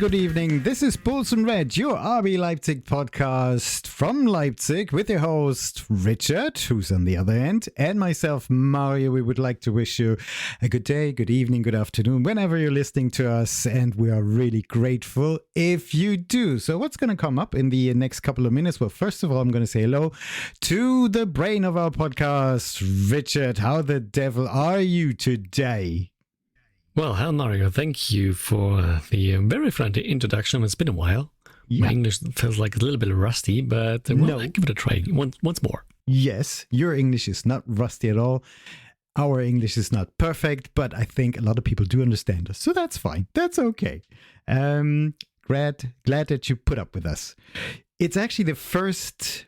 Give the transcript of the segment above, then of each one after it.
good evening. This is Bulls and Red, your RB Leipzig podcast from Leipzig with your host, Richard, who's on the other end, and myself, Mario. We would like to wish you a good day, good evening, good afternoon, whenever you're listening to us, and we are really grateful if you do. So what's going to come up in the next couple of minutes? Well, first of all, I'm going to say hello to the brain of our podcast, Richard. How the devil are you today? Well, hello, Mario. Thank you for the very friendly introduction. It's been a while. Yeah. My English feels like a little bit rusty, but I'll give it a try once more. Yes, your English is not rusty at all. Our English is not perfect, but I think a lot of people do understand us. So that's fine. That's okay. Glad that you put up with us. It's actually the first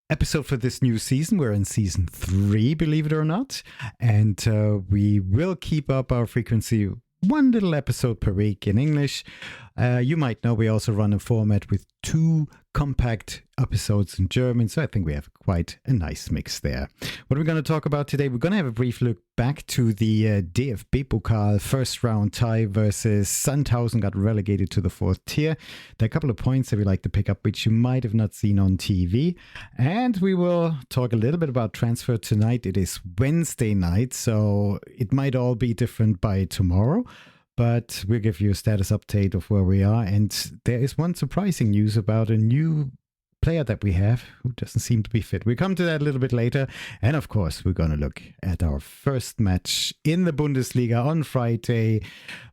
episode for this new season. We're in season 3, believe it or not, and we will keep up our frequency, one little episode per week in English. You might know we also run a format with 2 compact episodes in German, so I think we have quite a nice mix there. What are we going to talk about today? We're going to have a brief look back to the DFB Pokal first round tie versus Sandhausen, got relegated to the 4th tier. There are a couple of points that we like to pick up, which you might have not seen on TV. And we will talk a little bit about transfer tonight. It is Wednesday night, so it might all be different by tomorrow. But we'll give you a status update of where we are. And there is one surprising news about a new player that we have who doesn't seem to be fit. We'll come to that a little bit later. And of course, we're going to look at our first match in the Bundesliga on Friday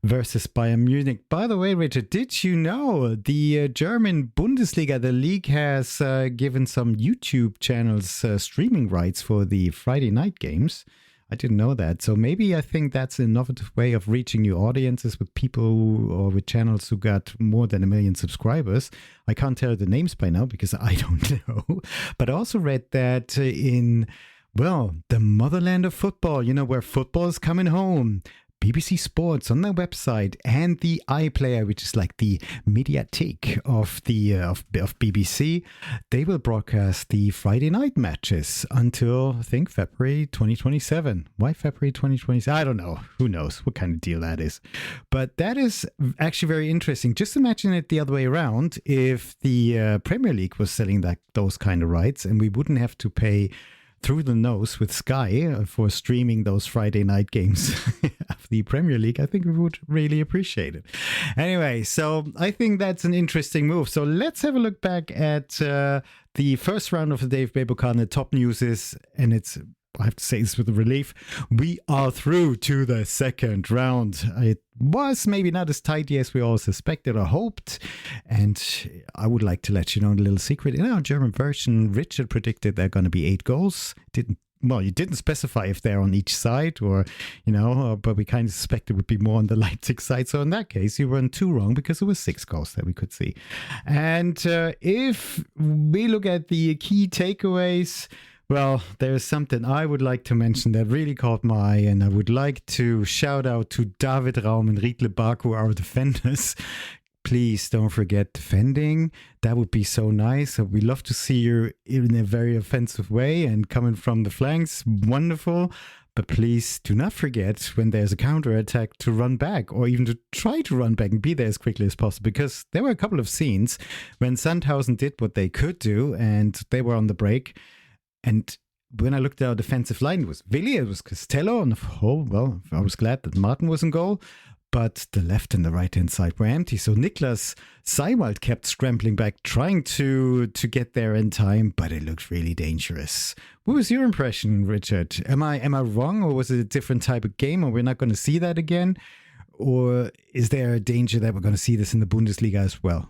versus Bayern Munich. By the way, Richard, did you know the German Bundesliga, the league has given some YouTube channels streaming rights for the Friday night games? I didn't know that. So maybe I think that's an innovative way of reaching new audiences with people or with channels who got more than 1 million subscribers. I can't tell the names by now because I don't know. But I also read that in, well, the motherland of football, you know, where football is coming home, BBC Sports on their website, and the iPlayer, which is like the Mediathek of the of BBC, they will broadcast the Friday night matches until, I think, February 2027. Why February 2027? I don't know. Who knows what kind of deal that is? But that is actually very interesting. Just imagine it the other way around. If the Premier League was selling those kind of rights, and we wouldn't have to pay through the nose with Sky for streaming those Friday night games of the Premier League, I think we would really appreciate it. Anyway, so I think that's an interesting move. So let's have a look back at the first round of the DFB Pokal. The top news is, and it's, I have to say this with relief, we are through to the second round. It was maybe not as tight as we all suspected or hoped. And I would like to let you know a little secret. In our German version, Richard predicted there are going to be 8 goals. You didn't specify if they're on each side or, you know, but we kind of suspect it would be more on the Leipzig side. So in that case, you weren't too wrong because it was 6 goals that we could see. And if we look at the key takeaways, well, there's something I would like to mention that really caught my eye, and I would like to shout out to David Raum and Riedle Baku, our defenders. Please don't forget defending. That would be so nice. We love to see you in a very offensive way and coming from the flanks. Wonderful. But please do not forget when there's a counter-attack to run back, or even to try to run back and be there as quickly as possible. Because there were a couple of scenes when Sandhausen did what they could do and they were on the break. And when I looked at our defensive line, it was Willi, it was Costello, and I was glad that Martin was in goal, but the left and the right-hand side were empty. So Niklas Seiwald kept scrambling back, trying to get there in time, but it looked really dangerous. What was your impression, Richard? Am I wrong, or was it a different type of game, or we're not going to see that again? Or is there a danger that we're going to see this in the Bundesliga as well?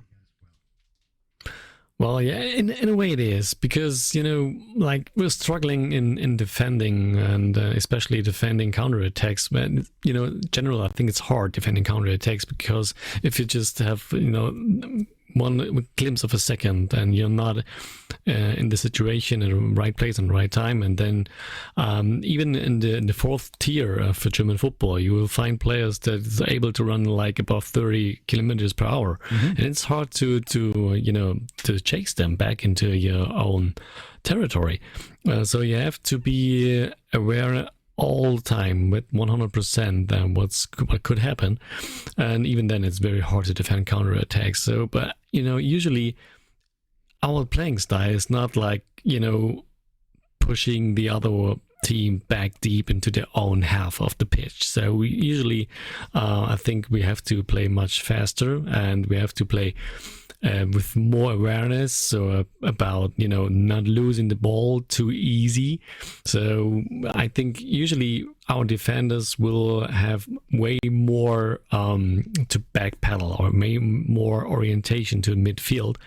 Well, yeah, in a way it is, because, you know, like, we're struggling in defending, and especially defending counterattacks. But, you know, in general, I think it's hard defending counterattacks, because if you just have, you know, one glimpse of a second and you're not in the situation in the right place and the right time, and then even in the 4th tier for German football, you will find players that is able to run like above 30 kilometers per hour, and it's hard to chase them back into your own territory. So you have to be aware all the time with 100% what could happen, and even then it's very hard to defend counterattacks. So, but usually our playing style is not like pushing the other team back deep into their own half of the pitch. So we usually, I think we have to play much faster, and we have to play with more awareness, so about not losing the ball too easy. So I think usually our defenders will have way more to back pedal, or more orientation to midfield,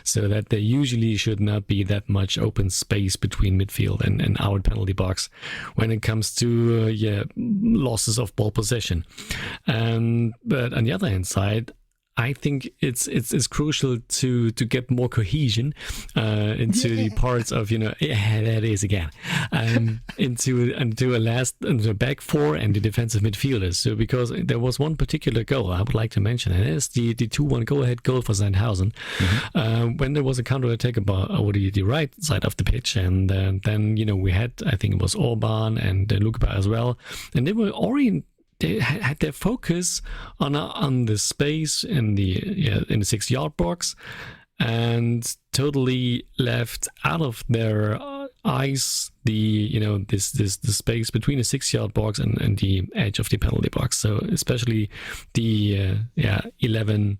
so that there usually should not be that much open space between midfield and our penalty box when it comes to losses of ball possession. But on the other hand side, I think it's crucial to get more cohesion into the parts of there it is again, into a back four and the defensive midfielders. So because there was one particular goal I would like to mention, and it's the 2-1 go-ahead goal for Sandhausen, when there was a counter-attack over the right side of the pitch, and then we had, I think it was Orban and Lukepa as well, and they were they had their focus on the space in the 6-yard box, and totally left out of their eyes the space between the 6-yard box and the edge of the penalty box. So especially the 11.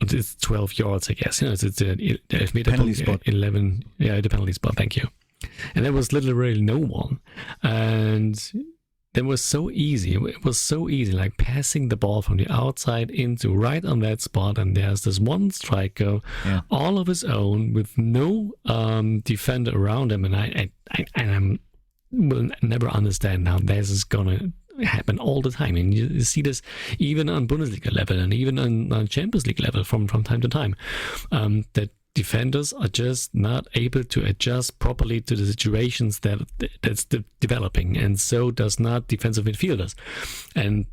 It's 12 yards, I guess. It's the penalty spot. 11, the penalty spot. Thank you. And there was literally no one, and it was so easy. It was so easy, like passing the ball from the outside into right on that spot. And there's this one striker, all of his own, with no defender around him. And I will never understand how this is gonna happen all the time. And you see this even on Bundesliga level and even on Champions League level from time to time. That defenders are just not able to adjust properly to the situations that's developing, and so does not defensive midfielders. And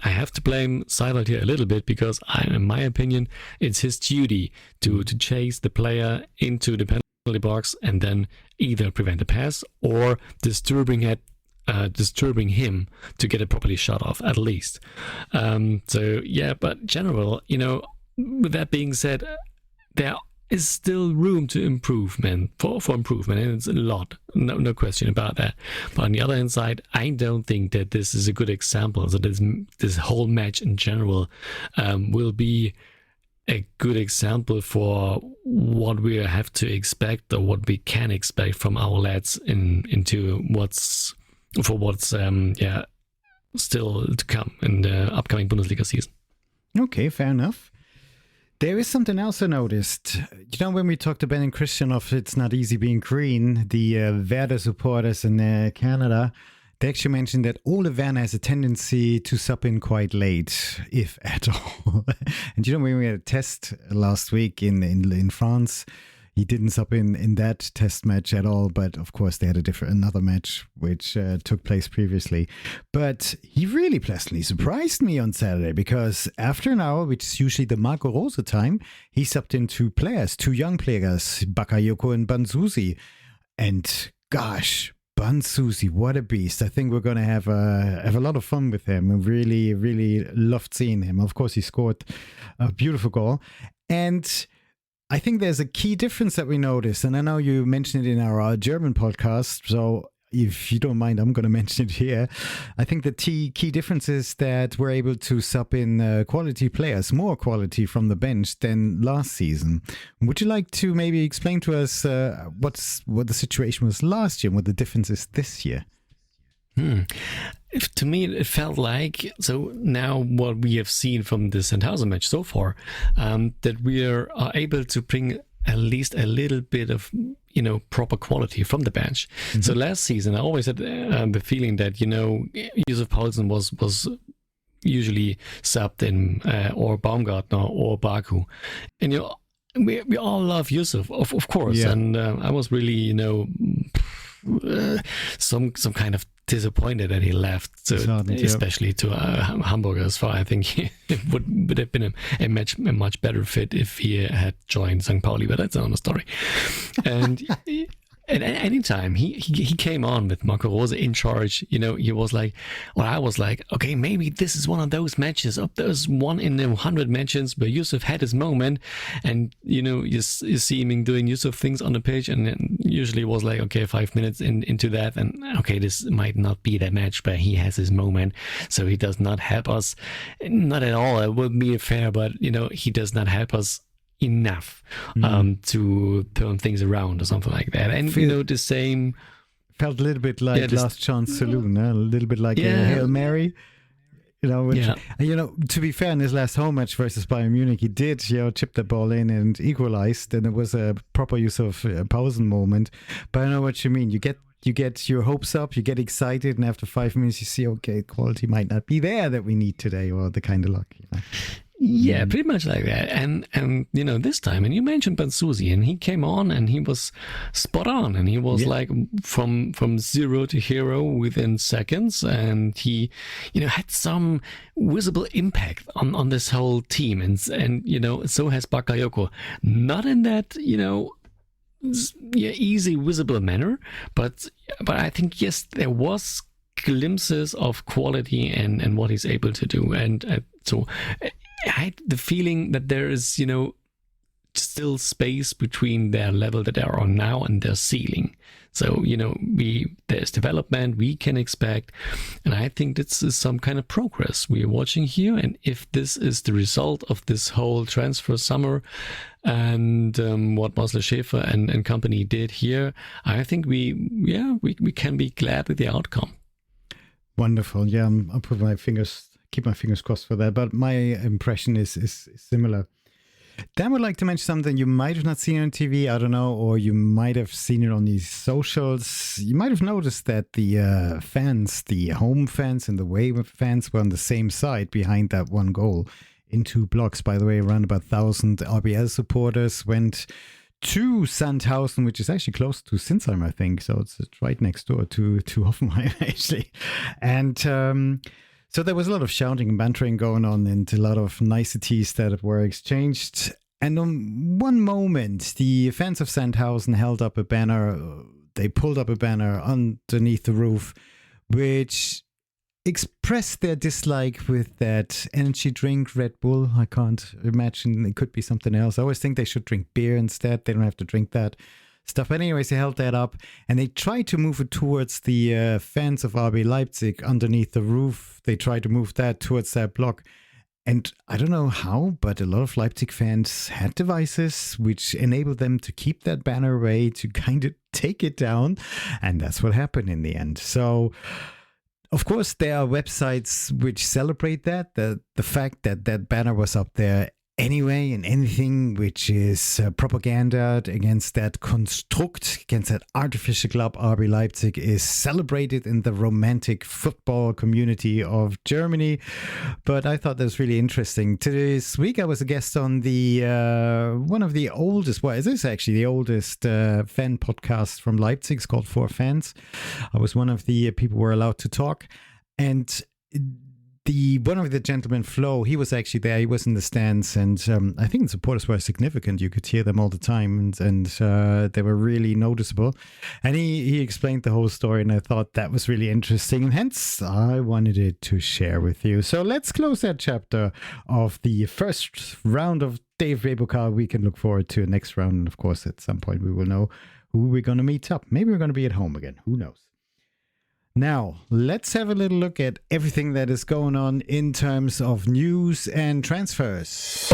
I have to blame Seibert here a little bit, because in my opinion, it's his duty to chase the player into the penalty box and then either prevent a pass or disturbing him to get it properly shut off, at least. But general, with that being said, there is still room to improvement for improvement, and it's a lot, no question about that. But on the other hand side, I don't think that this is a good example. So this whole match in general will be a good example for what we have to expect, or what we can expect from our lads into what's still to come in the upcoming Bundesliga season. Okay, fair enough. There is something else I noticed. When we talked to Ben and Christian of It's Not Easy Being Green, the Werder supporters in Canada, they actually mentioned that Ole Werner has a tendency to sub in quite late, if at all. And when we had a test last week in France, he didn't sub in that test match at all, but of course they had another match which took place previously. But he really pleasantly surprised me on Saturday, because after an hour, which is usually the Marco Rose time, he subbed in two young players, Bakayoko and Banzuzi. And gosh, Banzuzi, what a beast. I think we're going to have a lot of fun with him. I really, really loved seeing him. Of course, he scored a beautiful goal. And I think there's a key difference that we noticed, and I know you mentioned it in our German podcast, so if you don't mind, I'm going to mention it here. I think the key difference is that we're able to sub in quality players, more quality from the bench than last season. Would you like to maybe explain to us what the situation was last year and what the difference is this year? To me, it felt like, so now what we have seen from the Sandhausen match so far, that we are able to bring at least a little bit of, proper quality from the bench. Mm-hmm. So last season, I always had the feeling that, Yusuf Paulsen was usually subbed in, or Baumgartner or Baku. And, we all love Yusuf, of course. Yeah. And I was really, some kind of disappointed that he left, so especially to Hamburg as far. I think it would have been a much better fit if he had joined St. Pauli, but that's another story. And at any time he came on with Marco Rose in charge, he was like, I was like, okay, maybe this is one of those matches. There's 1 in 100 matches where Yusuf had his moment, and you see him doing Yusuf things on the pitch, and then usually it was like, okay, 5 minutes into that, and okay, this might not be that match, but he has his moment, so he does not help us, not at all. It would be fair, but he does not help us enough to turn things around or something like that. And the same felt a little bit like Last Chance Saloon, a little bit like a Hail Mary. To be fair, in his last home match versus Bayern Munich, he did chip the ball in and equalized, and it was a proper use of a Pausen moment. But I know what you mean. You get your hopes up, you get excited, and after 5 minutes you see, okay, quality might not be there that we need today, or the kind of luck. Yeah, pretty much like that. And this time, and you mentioned Bansuzi, and he came on and he was spot on, and he was like from 0 to hero within seconds, and he had some visible impact on this whole team, and so has Bakayoko. Not in that easy visible manner, but I think yes, there was glimpses of quality and what he's able to do, and so I had the feeling that there is, still space between their level that they are on now and their ceiling. So, there's development we can expect. And I think this is some kind of progress we're watching here. And if this is the result of this whole transfer summer and what Marcel Schäfer and company did here, I think we can be glad with the outcome. Wonderful. Yeah, I'll keep my fingers crossed for that, but my impression is similar. Dan would like to mention something you might have not seen on TV, I don't know, or you might have seen it on these socials. You might have noticed that the fans, the home fans and the away fans were on the same side behind that one goal in 2 blocks. By the way, around about 1,000 RBL supporters went to Sandhausen, which is actually close to Sinsheim, I think, so it's right next door to Hoffenheim, actually. And so there was a lot of shouting and bantering going on, and a lot of niceties that were exchanged. And on one moment, the fans of Sandhausen held up a banner. They pulled up a banner underneath the roof, which expressed their dislike with that energy drink, Red Bull. I can't imagine it could be something else. I always think they should drink beer instead. They don't have to drink that stuff. But anyways, they held that up and they tried to move it towards the fans of RB Leipzig underneath the roof. They tried to move that towards that block. And I don't know how, but a lot of Leipzig fans had devices which enabled them to keep that banner away, to kind of take it down. And that's what happened in the end. So, of course, there are websites which celebrate that, the fact that that banner was up there anyway, and anything which is propaganda against that construct, against that artificial club RB Leipzig, is celebrated in the romantic football community of Germany. But I thought that was really interesting. This week I was a guest on the one of the oldest, well, this is actually the oldest fan podcast from Leipzig. It's called Four Fans. I was one of the people who were allowed to talk, and one of the gentlemen, Flo, he was actually there. He was in the stands, and I think the supporters were significant. You could hear them all the time, and they were really noticeable. And he explained the whole story, and I thought that was really interesting, and hence I wanted it to share with you. So let's close that chapter of the first round of Dave Pokal. We can look forward to the next round, and of course, at some point we will know who we're going to meet up. Maybe we're going to be at home again. Who knows? Now, let's have a little look at everything that is going on in terms of news and transfers.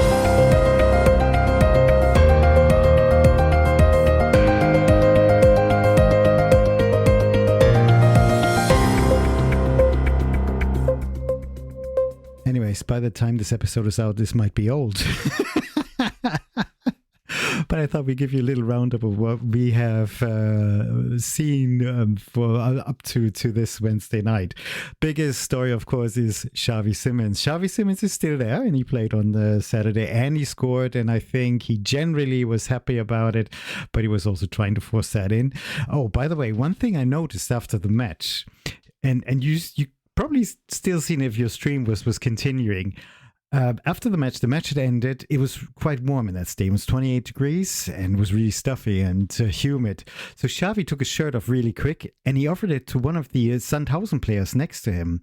Anyways, by the time this episode is out, this might be old. But I thought we'd give you a little roundup of what we have seen for up to this Wednesday night. Biggest story, of course, is Xavi Simons. Xavi Simons is still there, and he played on the Saturday, and he scored, and I think he generally was happy about it, but he was also trying to force that in. Oh, by the way, one thing I noticed after the match, and you probably still seen if your stream was continuing, after the match had ended. It was quite warm in that stadium. It was 28 degrees and was really stuffy and humid. So Xavi took his shirt off really quick and he offered it to one of the Sandhausen players next to him.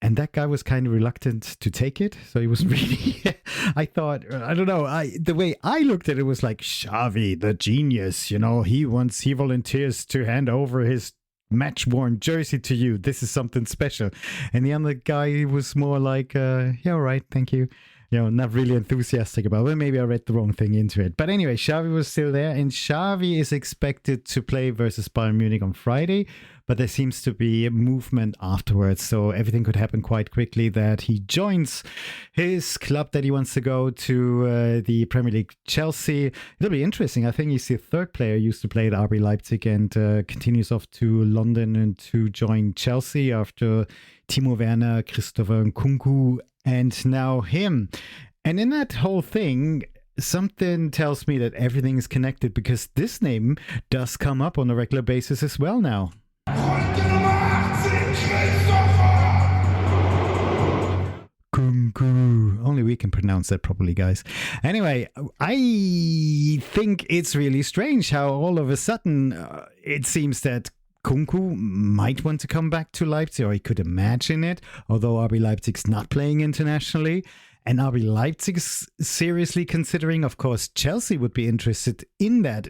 And that guy was kind of reluctant to take it. So he was really, I thought, I don't know, the way I looked at it was like, Xavi, the genius, you know, he volunteers to hand over his match-worn jersey to you. This is something special. And the other guy was more like, yeah, all right, thank you. You know, not really enthusiastic about it. Well, maybe I read the wrong thing into it. But anyway, Xavi was still there, and Xavi is expected to play versus Bayern Munich on Friday. But there seems to be a movement afterwards, so everything could happen quite quickly that he joins his club that he wants to go to, the Premier League Chelsea. It'll be interesting. I think he's the third player who used to play at RB Leipzig and continues off to London and to join Chelsea after Timo Werner, Christopher Nkunku, and now him. And in that whole thing, something tells me that everything is connected because this name does come up on a regular basis as well now. Kunku. Only we can pronounce that properly, guys. Anyway, I think it's really strange how all of a sudden it seems that Kunku might want to come back to Leipzig, or he could imagine it, although RB Leipzig's not playing internationally. And RB Leipzig is seriously considering, of course, Chelsea would be interested in that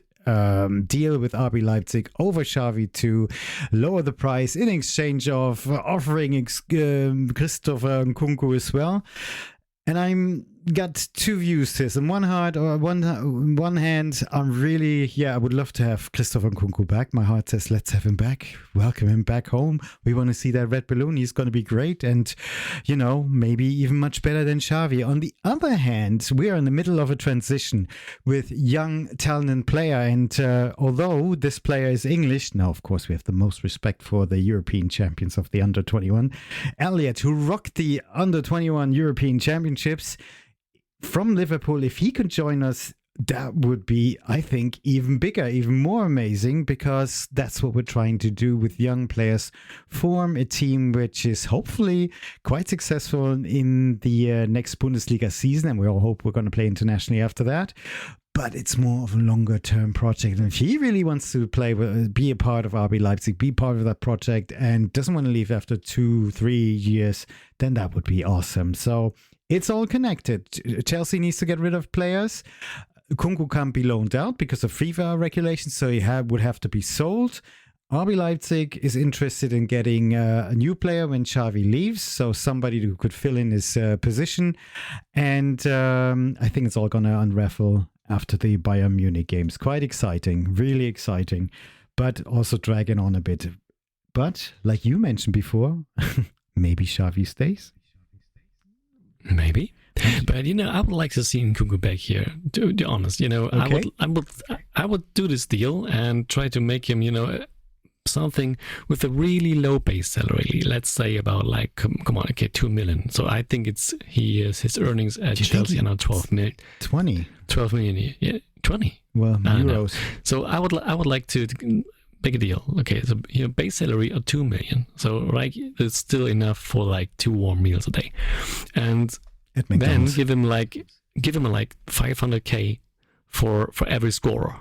deal with RB Leipzig over Xavi to lower the price in exchange of offering Christopher Nkunku as well. And I'm got two views to this. On one hand, I'm really, I would love to have Christopher Nkunku back. My heart says, let's have him back. Welcome him back home. We want to see that red balloon. He's going to be great. And, you know, maybe even much better than Xavi. On the other hand, we are in the middle of a transition with young, talented player. And although this player is English, now, of course, we have the most respect for the European champions of the Under-21. Elliot, who rocked the Under-21 European Championships, from Liverpool, if he could join us, that would be, I think, even bigger, even more amazing, because that's what we're trying to do with young players. Form a team which is hopefully quite successful in the next Bundesliga season, and we all hope we're going to play internationally after that. But it's more of a longer-term project. And if he really wants to play, be a part of RB Leipzig, be part of that project, and doesn't want to leave after 2-3 years, then that would be awesome. So it's all connected. Chelsea needs to get rid of players. Kunku can't be loaned out because of FIFA regulations, so he would have to be sold. RB Leipzig is interested in getting a new player when Xavi leaves, so somebody who could fill in his position. And I think it's all going to unravel after the Bayern Munich games. Quite exciting, really exciting, but also dragging on a bit. But like you mentioned before, maybe Xavi stays. Maybe, but you know, I would like to see Nkunku back here. To be honest, you know, okay. I would do this deal and try to make him, you know, something with a really low base salary. Let's say about like, come on, okay, 2 million. So I think his earnings at Chelsea are now 12 million. 12 million, yeah, 20. Well, euros. So I would like to. Big a deal. Okay, so base salary of 2 million. So right, it's still enough for like 2 warm meals a day, and then give him like 500k for every scorer.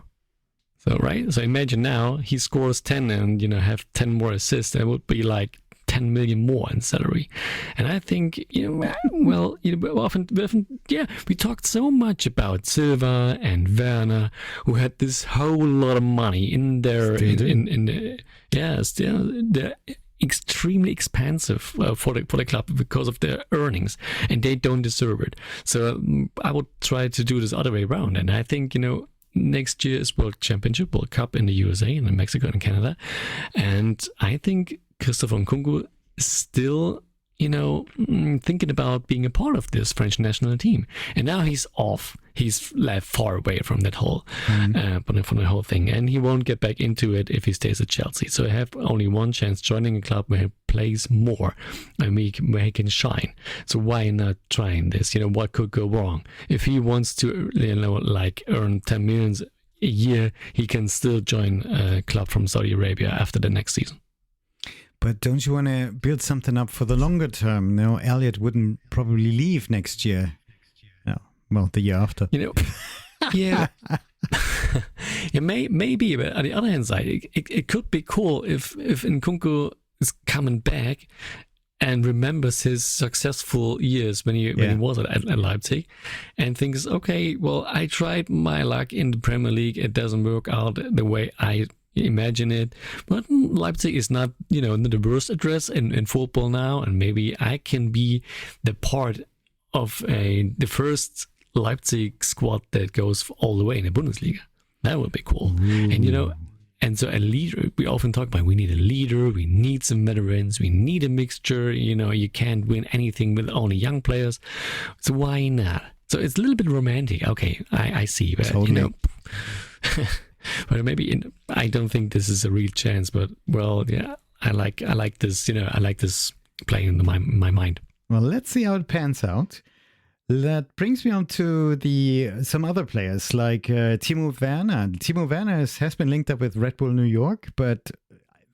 So right, so imagine now he scores 10 and have 10 more assists. That would be like 10 million more in salary. And I think, we talked so much about Silva and Werner, who had this whole lot of money in their, they're extremely expensive for the club because of their earnings, and they don't deserve it. So I would try to do this other way around. And I think, next year is World Championship, World Cup in the USA and in Mexico and Canada. And I think Christopher Nkunku is still, thinking about being a part of this French national team. And now he's off. He's left far away from that whole, from the whole thing. And he won't get back into it if he stays at Chelsea. So I have only one chance joining a club where he plays more and where he can shine. So why not trying this? What could go wrong? If he wants to, earn 10 million a year, he can still join a club from Saudi Arabia after the next season. But don't you want to build something up for the longer term? No, Elliot wouldn't probably leave next year. No, well, the year after. Yeah. Maybe, but on the other hand side, it could be cool if Nkunku is coming back and remembers his successful years when he was at Leipzig and thinks, okay, well, I tried my luck in the Premier League. It doesn't work out the way I imagine it. But Leipzig is not, the worst address in football now. And maybe I can be the part of the first Leipzig squad that goes all the way in the Bundesliga. That would be cool. And, and so a leader, we often talk about, we need a leader, we need some veterans, we need a mixture. You can't win anything with only young players. So why not? So it's a little bit romantic. Okay, I see. But, totally. But maybe I don't think this is a real chance. But, well, yeah, I like this, I like this playing in my mind. Well, let's see how it pans out. That brings me on to some other players like Timo Werner. Timo Werner has been linked up with Red Bull New York, but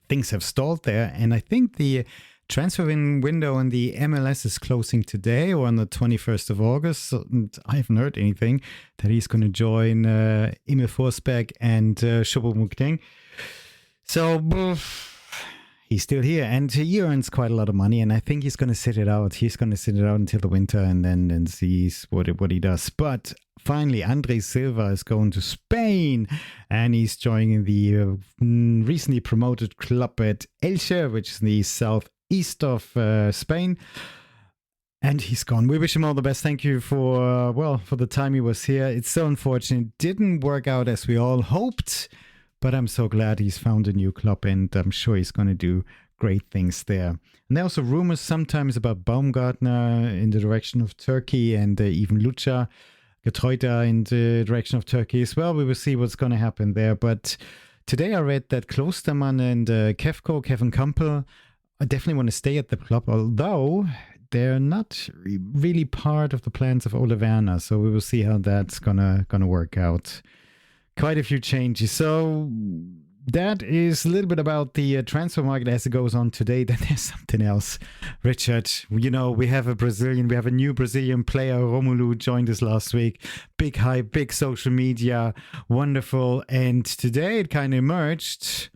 things have stalled there. And I think the transfer window in the MLS is closing today or on the 21st of August. And I haven't heard anything that he's going to join Emil Forsberg and Choupo-Moting. So he's still here, and he earns quite a lot of money, and I think he's going to sit it out. He's going to sit it out until the winter and then sees what he does. But finally, Andres Silva is going to Spain, and he's joining the recently promoted club at Elche, which is in the southeast of Spain. And he's gone. We wish him all the best. Thank you for the time he was here. It's so unfortunate. It didn't work out as we all hoped. But I'm so glad he's found a new club, and I'm sure he's going to do great things there. And there are also rumors sometimes about Baumgartner in the direction of Turkey, and even Lucha Getreuter in the direction of Turkey as well. We will see what's going to happen there. But today I read that Klostermann and Kevin Campbell definitely want to stay at the club, although they're not really part of the plans of Ole Werner. So we will see how that's gonna work out. Quite a few changes. So that is a little bit about the transfer market as it goes on today. Then there's something else. Richard, we have a new Brazilian player, Romelu, joined us last week. Big hype, big social media, wonderful. And today it kind of emerged,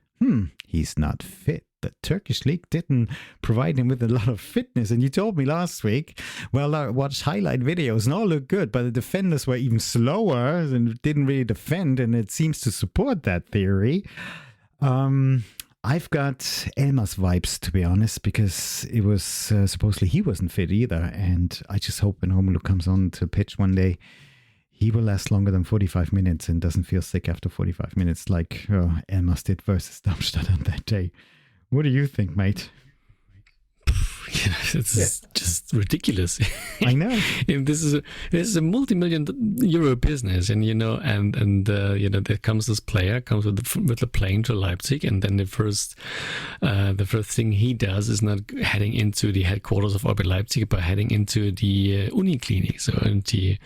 he's not fit. The Turkish league didn't provide him with a lot of fitness. And you told me last week, well, I watched highlight videos and all looked good, but the defenders were even slower and didn't really defend. And it seems to support that theory. I've got Elmas vibes, to be honest, because it was supposedly he wasn't fit either. And I just hope when Romelu comes on to pitch one day, he will last longer than 45 minutes and doesn't feel sick after 45 minutes like Elmas did versus Darmstadt on that day. What do you think, mate? It's just ridiculous. I know. This is a multi-million euro business, and there comes this player comes with the plane to Leipzig, and then the first thing he does is not heading into the headquarters of RB Leipzig, but heading into the Uniklinik, so into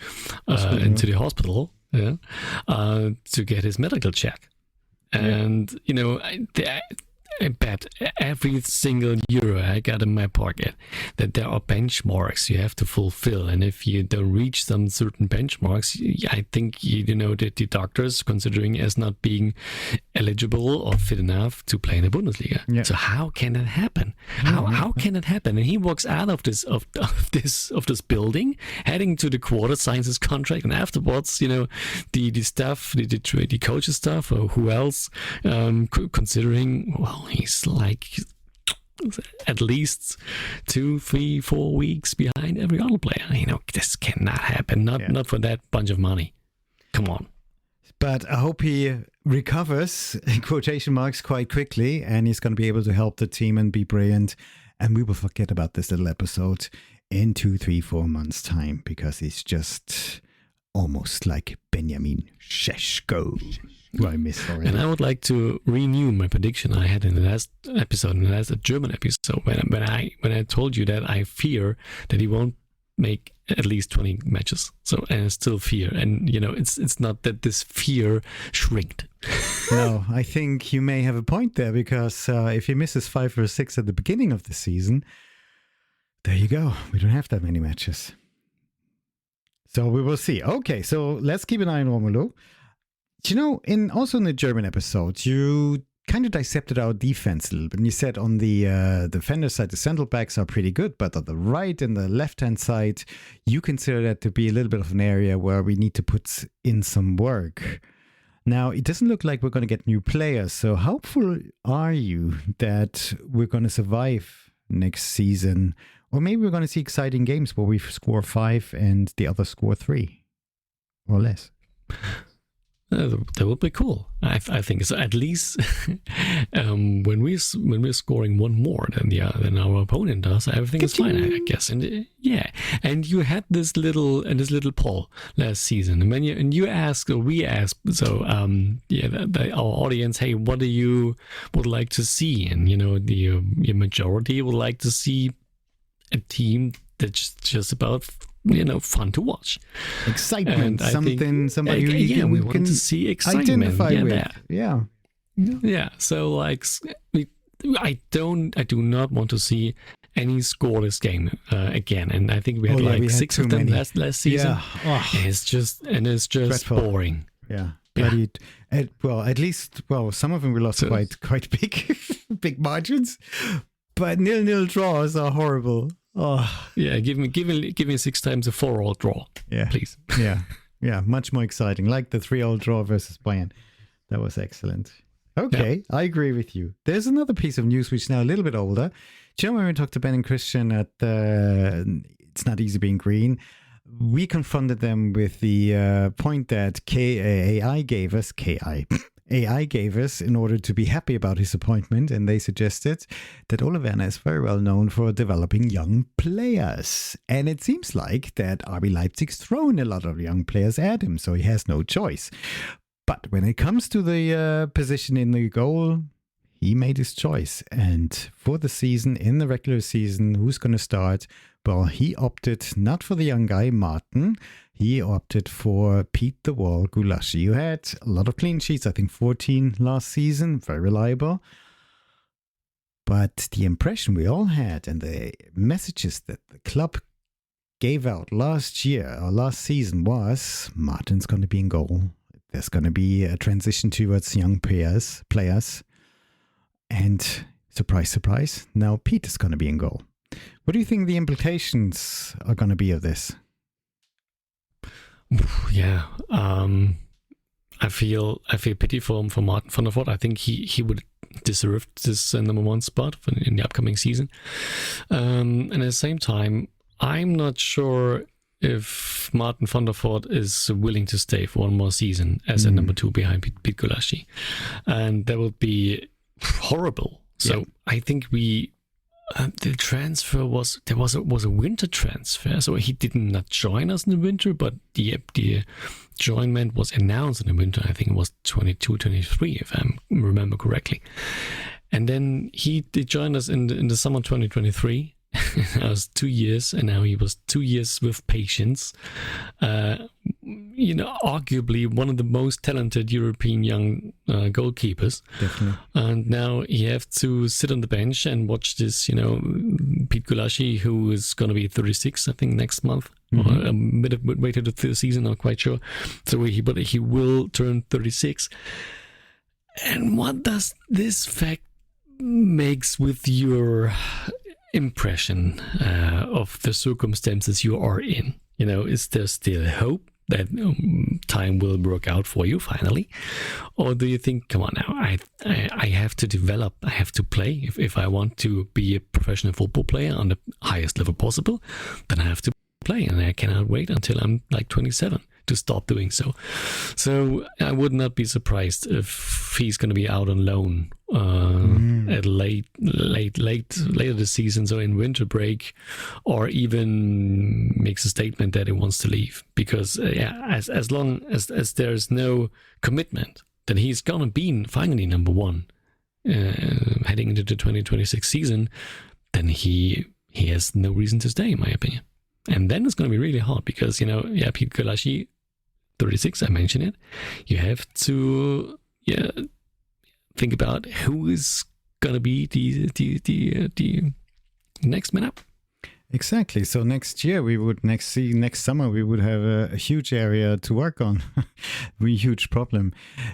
the hospital, to get his medical check, and I bet every single euro I got in my pocket that there are benchmarks you have to fulfill. And if you don't reach some certain benchmarks, I think, that the doctors considering as not being eligible or fit enough to play in the Bundesliga. Yeah. So how can that happen? How can that happen? And he walks out of this building, heading to the quarter, signs his contract, and afterwards, the staff, the coaches staff, or who else, considering, well, he's like at least 2, 3, 4 weeks behind every other player. This cannot happen. Not for that bunch of money. Come on. But I hope he recovers, in quotation marks, quite quickly, and he's going to be able to help the team and be brilliant. And we will forget about this little episode in 2, 3, 4 months' time, because he's just almost like Benjamin Šeško. Who I miss already. And I would like to renew my prediction I had in the last episode, in the last German episode, when I told you that I fear that he won't make at least 20 matches. So, and it's still fear. And, it's not that this fear shrinked. No, I think you may have a point there, because if he misses 5 or 6 at the beginning of the season, there you go. We don't have that many matches. So we will see. Okay, so let's keep an eye on Romelu. Also in the German episode, you kind of dissected our defense a little bit. And you said on the defender side, the central backs are pretty good, but on the right and the left-hand side, you consider that to be a little bit of an area where we need to put in some work. Now, it doesn't look like we're going to get new players. So how hopeful are you that we're going to survive next season? Or maybe we're going to see exciting games where we score 5 and the others score 3 or less. That would be cool. I think so. At least when we're scoring one more than our opponent does, everything is fine, I guess. And and you had this little poll last season, and we asked, so our audience, hey, what do you would like to see? And the majority would like to see a team that's just about fun to watch. Excitement, somebody we want to see excitement. Identify with. Yeah. So I do not want to see any scoreless game again. And I think we had 6 of them last season. Yeah. It's just dreadful. Boring. Yeah. At least some of them we lost quite big margins, but 0-0 draws are horrible. Oh yeah, give me 6 times a 4-all draw. Yeah, please. yeah, much more exciting. Like the 3-all draw versus Bayern, that was excellent. Okay, yeah. I agree with you. There's another piece of news which is now a little bit older. Do you know when we talked to Ben and Christian at It's Not Easy Being Green? We confronted them with the point that AI gave us in order to be happy about his appointment, and they suggested that Ole Werner is very well known for developing young players. And it seems like that RB Leipzig's thrown a lot of young players at him, so he has no choice. But when it comes to the position in the goal, he made his choice. And for the season, in the regular season, who's going to start? Well, he opted not for the young guy, Martin. He opted for Pete the Wall Gulaschi. You had a lot of clean sheets, I think 14 last season, very reliable. But the impression we all had and the messages that the club gave out last season was Martin's going to be in goal. There's going to be a transition towards young players. And surprise, surprise, now Pete is going to be in goal. What do you think the implications are going to be of this? Yeah, I feel pity for Martin van der Voort. I think he would deserve this number 1 spot in the upcoming season. And at the same time, I'm not sure if Martin van der Voort is willing to stay for one more season as a number 2 behind Pete Gulaschi, and that would be horrible. So I think the transfer was a winter transfer, so he did not join us in the winter, but the joinment was announced in the winter. I think it was 22-23, if I remember correctly. And then he joined us in the summer 2023. That was 2 years, and now he was 2 years with patience. Arguably one of the most talented European young goalkeepers. Definitely. And now he has to sit on the bench and watch this, Pete Gulaschi, who is going to be 36, I think, next month. Or a bit of way to the season, not quite sure. So he will turn 36. And what does this fact makes with your impression of the circumstances you are in? Is there still hope that time will work out for you finally? Or do you think, come on now, I have to develop, I have to play. If I want to be a professional football player on the highest level possible, then I have to play, and I cannot wait until I'm like 27 to start doing so. So I would not be surprised if he's going to be out on loan at later this season, so in winter break, or even makes a statement that he wants to leave. Because as long as there's no commitment that he's gonna be finally number 1 heading into the 2026 season, then he has no reason to stay, in my opinion. And then it's going to be really hard because, Pete Gulaschi, 36, I mentioned it. You have to think about who is going to be the next man up. Exactly. So next summer we would have a huge area to work on. Really huge problem.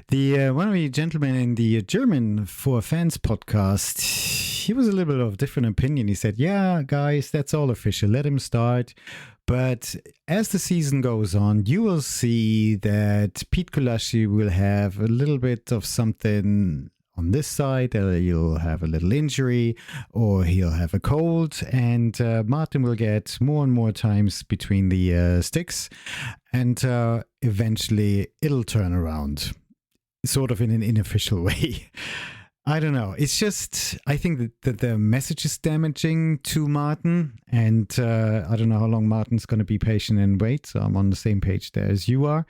The one of the gentlemen in the German for Fans podcast, he was a little bit of different opinion. He said, "Yeah, guys, that's all official. Let him start." But as the season goes on, you will see that Pete Gulaschi will have a little bit of something on this side, he'll have a little injury or he'll have a cold, and Martin will get more and more times between the sticks, and eventually it'll turn around, sort of in an unofficial way. I don't know. It's just, I think that the message is damaging to Martin, and I don't know how long Martin's going to be patient and wait, so I'm on the same page there as you are.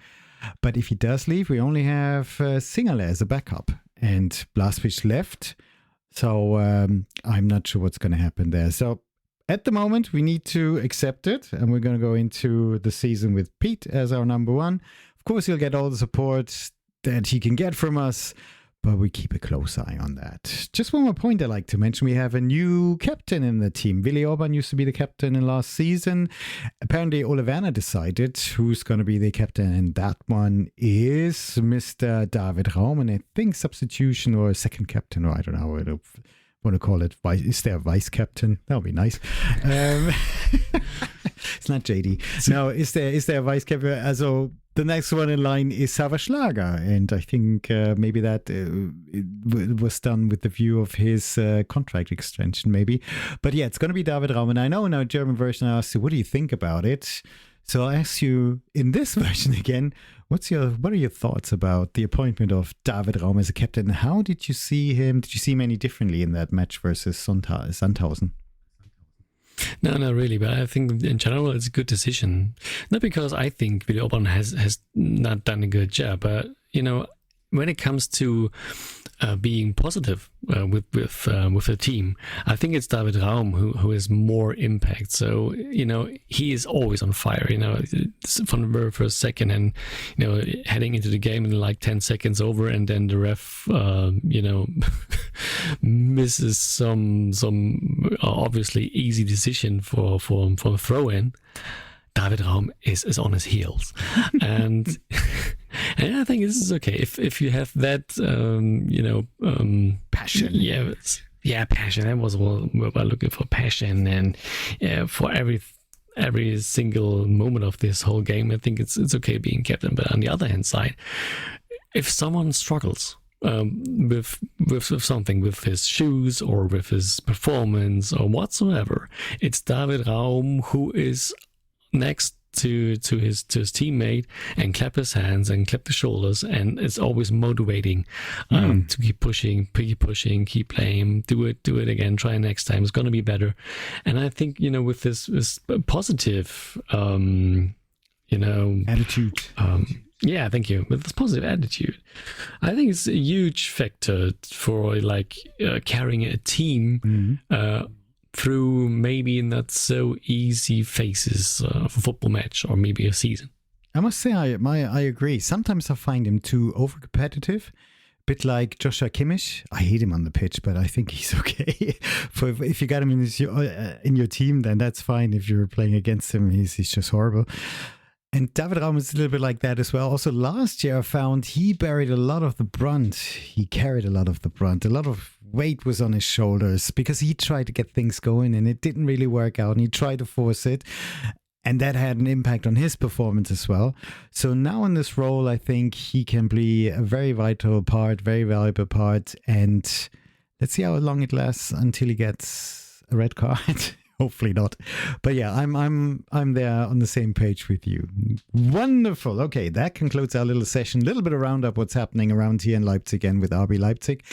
But if he does leave, we only have Singale as a backup. And Blaswich left, so I'm not sure what's going to happen there. So at the moment, we need to accept it, and we're going to go into the season with Pete as our number one. Of course, he'll get all the support that he can get from us, but we keep a close eye on that. Just one more point I'd like to mention. We have a new captain in the team. Willi Orban used to be the captain in last season. Apparently, Ole Werner decided who's going to be the captain, and that one is Mr. David Raum, and I think substitution or second captain, or I don't know what I want to call it. Is there a vice captain? That would be nice. It's not JD. No, is there a vice captain? Also, the next one in line is Sava Schlager, and I think maybe that it was done with the view of his contract extension, maybe. But yeah, it's going to be David Raum, and I know in our German version I asked you, what do you think about it? So I'll ask you in this version again, what are your thoughts about the appointment of David Raum as a captain? How did you see him? Did you see him any differently in that match versus Sandhausen? No, not really, but I think in general it's a good decision. Not because I think Willi Orban has not done a good job, but when it comes to being positive with a team, I think it's David Raum who has more impact. So he is always on fire. From the very first second, and heading into the game in like 10 seconds over, and then the ref misses some obviously easy decision for a throw in. David Raum is on his heels, and I think this is okay if you have that passion. Passion. That was what we're looking for, passion, and for every single moment of this whole game, I think it's okay being captain. But on the other hand side, if someone struggles with something, with his shoes or with his performance or whatsoever, it's David Raum who is next to his teammate and clap his hands and clap the shoulders, and it's always motivating to keep pushing, keep playing, do it again, try next time, it's going to be better. And I think with this positive attitude, thank you, with this positive attitude, I think it's a huge factor for carrying a team through maybe not so easy phases of a football match or maybe a season. I must say, I agree. Sometimes I find him too over-competitive, a bit like Joshua Kimmich. I hate him on the pitch, but I think he's okay. If you got him in your team, then that's fine. If you're playing against him, he's just horrible. And David Raum is a little bit like that as well. Also, last year I found he buried a lot of the brunt. He carried a lot of the brunt. A lot of weight was on his shoulders because he tried to get things going and it didn't really work out. And he tried to force it. And that had an impact on his performance as well. So now in this role, I think he can be a very vital part, very valuable part. And let's see how long it lasts until he gets a red card. Hopefully not. But yeah, I'm there on the same page with you. Wonderful. Okay, that concludes our little session. A little bit of roundup what's happening around here in Leipzig and with RB Leipzig.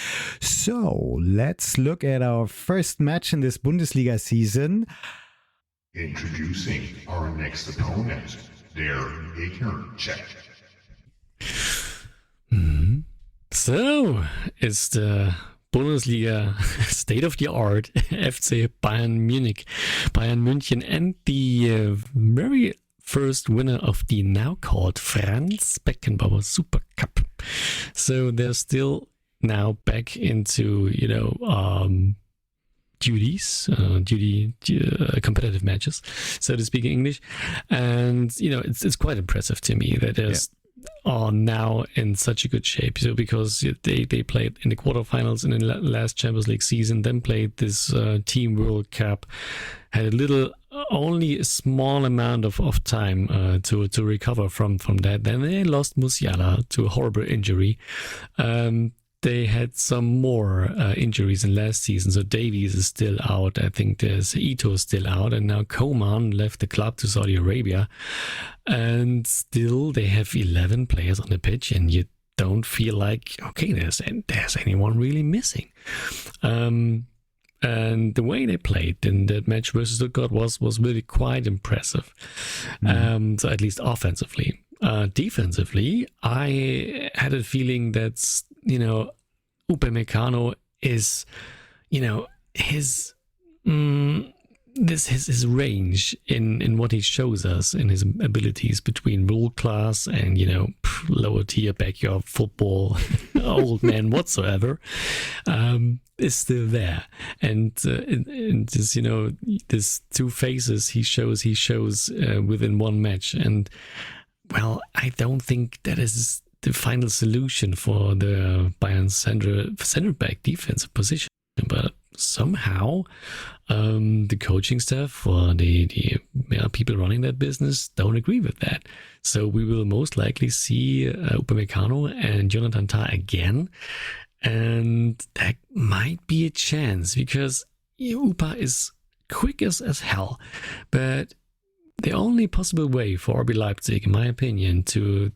So let's look at our first match in this Bundesliga season. Introducing our next opponent, their Gegnercheck. So it's the Bundesliga state-of-the-art FC Bayern München, and the very first winner of the now called Franz Beckenbauer Super Cup. So they're still now back into, competitive matches, so to speak in English. And, it's quite impressive to me that there's are now in such a good shape. So because they played in the quarterfinals in the last Champions League season, then played this Team World Cup, had only a small amount of time to recover from that. Then they lost Musiala to a horrible injury. They had some more injuries in last season. So Davies is still out. I think there's Ito still out. And now Coman left the club to Saudi Arabia. And still they have 11 players on the pitch. And you don't feel like, okay, there's anyone really missing. And the way they played in that match versus Stuttgart was really quite impressive. So at least offensively. Defensively, I had a feeling that, Upamecano is, his range in what he shows us in his abilities between world class and, lower tier backyard football, old man whatsoever, is still there. And this, this two phases he shows within one match. And well, I don't think that is the final solution for the Bayern center back defensive position. But somehow the coaching staff or the people running that business don't agree with that. So we will most likely see Upamecano and Jonathan Tah again. And that might be a chance because Upa is quick as hell. But the only possible way for RB Leipzig, in my opinion, to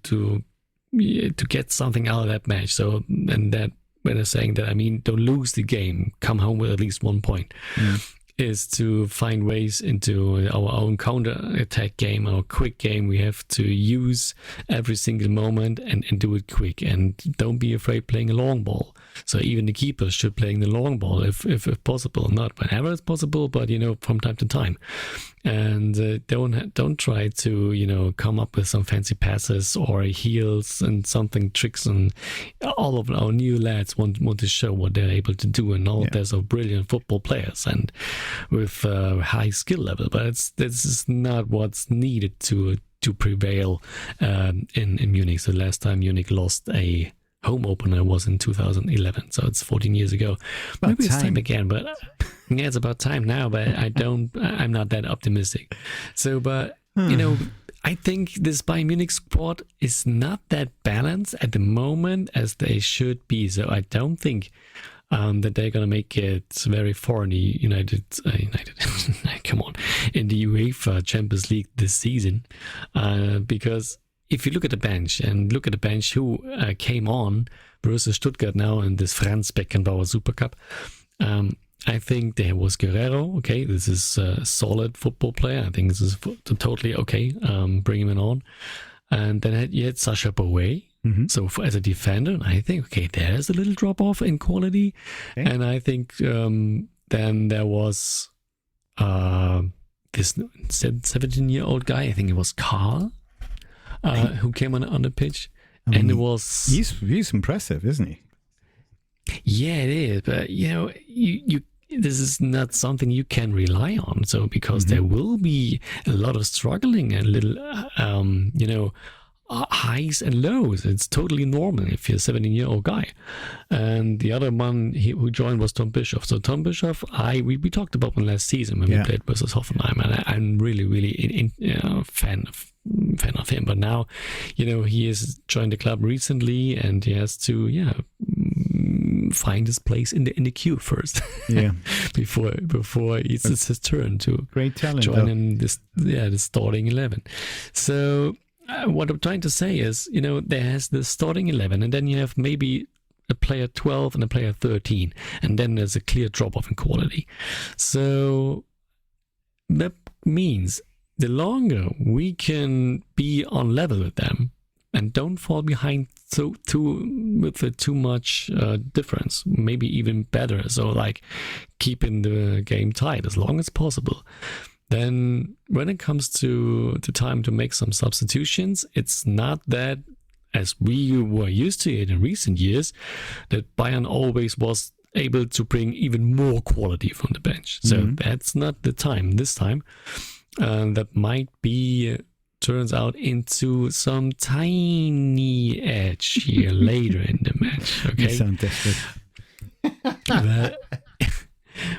get something out of that match, so and that when I'm saying that, I mean don't lose the game, come home with at least 1 point, is to find ways into our own counter-attack game, our quick game. We have to use every single moment and do it quick, and don't be afraid playing a long ball. So even the keepers should playing the long ball if possible, not whenever it's possible, but from time to time. And don't try to come up with some fancy passes or heels and something tricks. And all of our new lads want to show what they're able to do, and all of those are brilliant football players and with high skill level. But this is not what's needed to prevail in Munich. So last time Munich lost a home opener was in 2011, so it's 14 years ago. Maybe it's time again, but it's about time now. But I'm not that optimistic. So, but I think this Bayern Munich squad is not that balanced at the moment as they should be. So I don't think that they're gonna make it very far in the United come on, in the UEFA Champions League this season, because if you look at the bench who came on versus Stuttgart now in this Franz Beckenbauer Super Cup, I think there was Guerrero. Okay, this is a solid football player. I think this is totally okay. Bring him on. And then you had Sasha Bowe. So as a defender, I think, okay, there's a little drop off in quality. Okay. And I think then there was this 17-year-old guy. I think it was Karl. Who came on the pitch, and it was he's impressive, isn't he? Yeah, it is. But you this is not something you can rely on. So because there will be a lot of struggling and little highs and lows. It's totally normal if you're a 17-year-old guy. And the other one who joined was Tom Bischoff. So Tom Bischoff, we talked about him last season when we played versus Hoffenheim, and I'm really fan of him. But now, he has joined the club recently, and he has to find his place in the queue first. before it's his turn to great talent, join in the starting 11. So what I'm trying to say is, there's the starting 11, and then you have maybe a player 12 and a player 13, and then there's a clear drop-off in quality. So that means the longer we can be on level with them, and don't fall behind with too much difference. Maybe even better. So like keeping the game tight as long as possible. Then when it comes to time to make some substitutions, it's not that, as we were used to it in recent years, that Bayern always was able to bring even more quality from the bench. So that's not the time this time. That might be turns out into some tiny edge here later in the match. Okay, You sound desperate.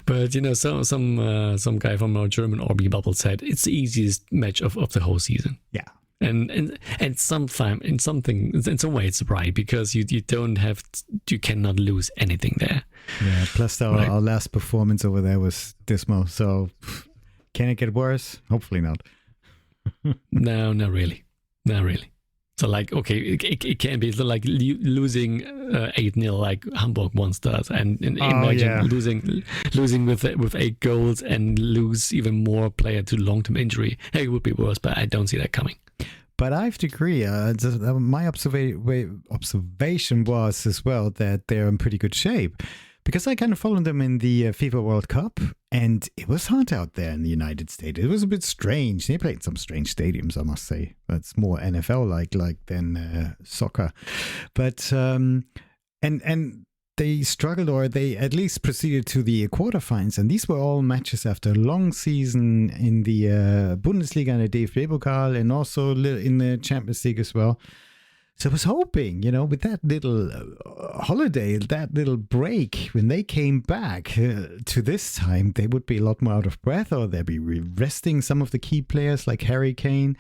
But you know, some guy from our German RB bubble said it's the easiest match of the whole season. Yeah. And sometime in some way it's right, because you cannot lose anything there. Yeah. Plus our last performance over there was dismal. So can it get worse? Hopefully not. No, not really. So like, okay, it can be like losing 8-0 like Hamburg once does, and imagine losing with 8 goals and lose even more player to long-term injury. Hey, it would be worse, but I don't see that coming. But I have to agree. My observation was as well that they're in pretty good shape, because I kind of followed them in the FIFA World Cup, and it was hot out there in the United States. It was a bit strange. They played some strange stadiums, I must say. It's more NFL-like than soccer. But and they struggled, or they at least proceeded to the quarterfinals. And these were all matches after a long season in the Bundesliga and the DFB-Pokal, and also in the Champions League as well. So I was hoping, with that little holiday, that little break, when they came back to this time, they would be a lot more out of breath, or they'd be resting some of the key players like Harry Kane.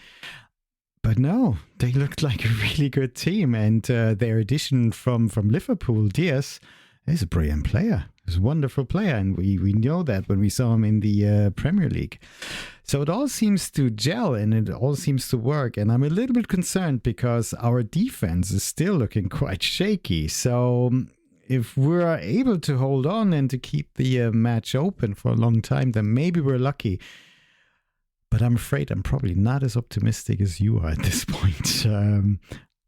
But no, they looked like a really good team. And their addition from Liverpool, Diaz, is a brilliant player. He's a wonderful player. And we know that when we saw him in the Premier League. So it all seems to gel and it all seems to work. And I'm a little bit concerned because our defense is still looking quite shaky. So if we're able to hold on and to keep the match open for a long time, then maybe we're lucky. But I'm afraid I'm probably not as optimistic as you are at this point.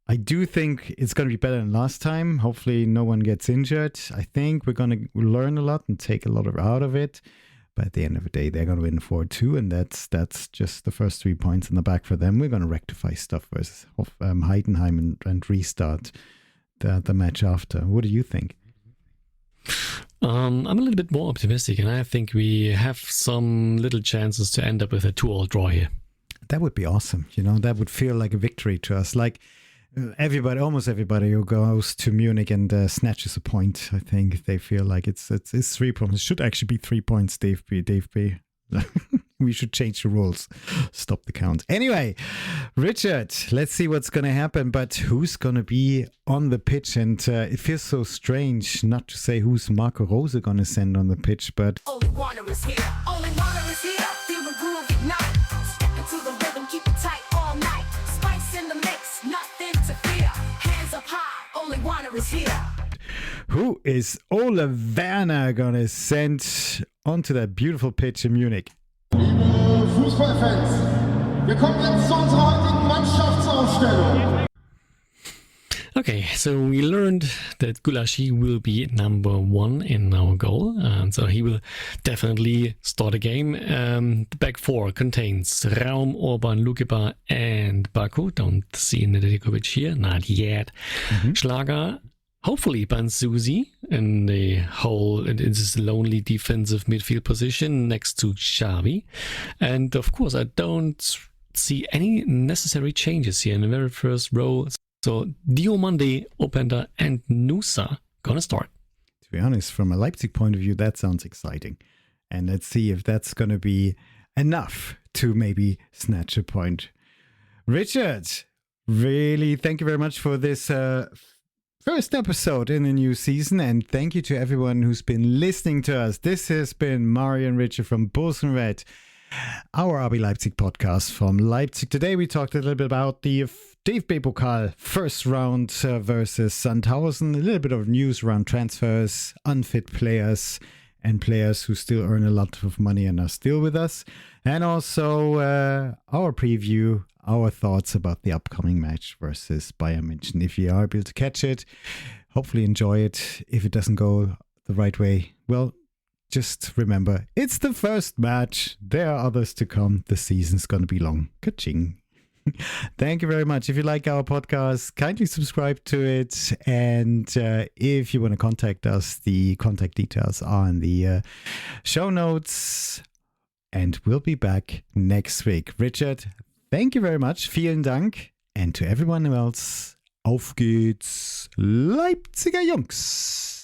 I do think it's going to be better than last time. Hopefully no one gets injured. I think we're going to learn a lot and take a lot out of it. But at the end of the day, they're going to win 4-2, and that's just the first 3 points in the back for them. We're going to rectify stuff versus Heidenheim and restart the match after. What do you think? I'm a little bit more optimistic, and I think we have some little chances to end up with a 2-2 draw here. That would be awesome. That would feel like a victory to us. Like almost everybody who goes to Munich and snatches a point, I think they feel like it's 3 points. It should actually be 3 points, Dave B. We should change the rules. Stop the count. Anyway, Richard, let's see what's going to happen. But who's going to be on the pitch? And it feels so strange not to say who's Marco Rose going to send on the pitch. But only water is here. Only water is here. Feel the groove ignite. Step into the rhythm, keep it tight all night. Spice in the mix, nothing to fear. Hands up high. Only water is here. Who is Ole Werner going to send onto that beautiful pitch in Munich? Liebe Fußballfans, wir kommen jetzt zu unserer heutigen Mannschaftsaufstellung. Okay, so we learned that Gulaschi will be number 1 in our goal, and so he will definitely start a game. The back 4 contains Raum, Orban, Lukeba, and Baku. Don't see Nedeljkovic here, not yet. Schlager, hopefully Bansuzi in this lonely defensive midfield position next to Xavi. And of course, I don't see any necessary changes here in the very first row. So Diomande, Openda, and Nusa gonna start. To be honest, from a Leipzig point of view, that sounds exciting. And let's see if that's going to be enough to maybe snatch a point. Richard, really thank you very much for this first episode in the new season, and thank you to everyone who's been listening to us. This has been Mario and Richard from Bulls and Red, our RB Leipzig podcast from Leipzig. Today we talked a little bit about the DFB-Pokal first round versus Sandhausen, a little bit of news around transfers, unfit players, and players who still earn a lot of money and are still with us. And also our preview our thoughts about the upcoming match versus Bayern München. If you are able to catch it, hopefully enjoy it. If it doesn't go the right way, well, just remember, it's the first match. There are others to come. The season's going to be long. Ka-ching. Thank you very much. If you like our podcast, kindly subscribe to it. And if you want to contact us, the contact details are in the show notes. And we'll be back next week. Richard, thank you very much. Vielen Dank. And to everyone else, auf geht's, Leipziger Jungs.